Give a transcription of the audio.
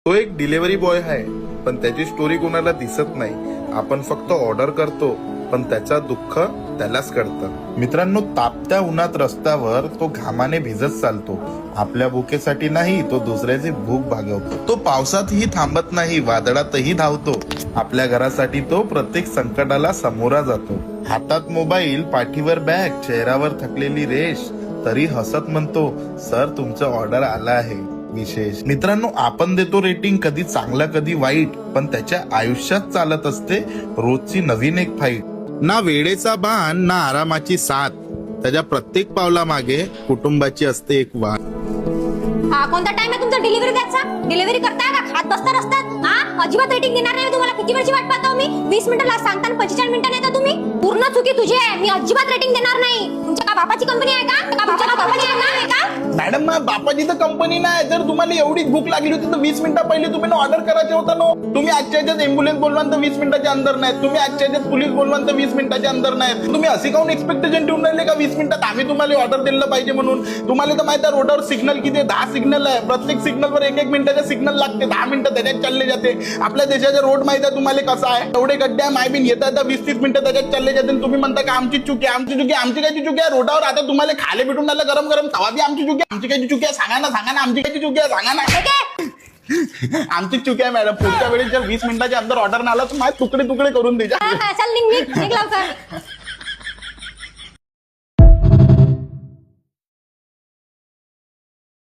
तो एक delivery boy आहे, पण त्याची स्टोरी कोणाला दिसत नाही. आपण फक्त ऑर्डर करतो, पण त्याचा दुःख त्यालाच कळतं. मित्रांनो, तापत्या उन्हात रस्त्यावर तो घामाने भिजत चालतो. आपल्या भुकेसाठी नाही, तो दुसऱ्याची भूक भागवतो. तो पावसातही थांबत नाही, वादळातही धावतो. आपल्या घरासाठी तो प्रत्येक संकटाला सामोरा जातो. हातात मोबाईल, पाठीवर बॅग, चेहऱ्यावर थकलेली रेष, तरी हसत म्हणतो, सर तुमचं ऑर्डर आला आहे विशेष. मित्रांनो, आपण देतो रेटिंग कधी चांगला कधी वाईट, पण त्याच्या आयुष्यात चालत असते रोजची नवीन एक फाईट. ना वेळेचा बाण ना आरामाची साथ, त्याच्या प्रत्येक पावला मागे कुटुंबाची असते एक वाट. हा कोणता टाइम आहे तुमचा डिलिव्हरी द्यायचा? डिलिव्हरी करताय का खात बसता रस्त्यात? हा अजिबात रेटिंग देणार नाही तुम्हाला. किती वेळची वाट पाहतो मी? 20 मिनिटाला सांगताना 45 मिनिटांनी येता तुम्ही. पूर्ण चुकी तुझी आहे. मी अजिबात रेटिंग देणार नाही. तुमच्या का बापाची कंपनी आहे का? तुमच्या का बापाची आहे का? मॅडम, बापाची तर कंपनी नाही. जर तुम्हाला एवढीच भूक लागली होती तर 20 मिनिटं पहिले तुम्ही ऑर्डर करायचे होता ना. तुम्ही आजच्या ह्याच्यात एम्ब्युलन्स बोलवाल तर 20 मिनिटाच्या अंदर नाहीत. तुम्ही आजच्या ह्याच्यात पोलीस बोलवाल तर 20 मिनिटाच्या अंदर नाहीत. तुम्ही असे काऊन एक्सपेक्टेशन ठेवून राहिले का 20 मिनिटात आम्ही तुम्हाला ऑर्डर दिलं पाहिजे म्हणून? तुम्हाला तर माहिती आहे रोडवर सिग्नल किती 10 सिग्नल आहे. प्रत्येक सिग्नलवर 1-1 मिनिटाचे सिग्नल लागते. 10 मिनिटं त्याच्यात चालले जाते. आपल्या देशाचा रोड माहिती आहे तुम्हाला कसा आहे? एवढे गड्डे आहे, मायबीन येतात 20-30 मिनिटं त्याच्यात चालले जाते. तुम्ही म्हणता का आमची चुकी आहे, आमची चुकी आहे. आमची काय चुकी आहे? रोडावर आता तुम्हाला खाले भेटून राहिलं गरम गरम, तवा बी आमची चुकी आहे. आमची काय चुकी आहे? सांगा ना आमची काय चुकी आहे? सांगा ना. आमची चुकी आहे मॅडम. पुढच्या वेळेस जर 20 मिनिटाच्या अंदर ऑर्डर आला तर माझे तुकडे तुकडे करून द्या. चल निघ लवकर.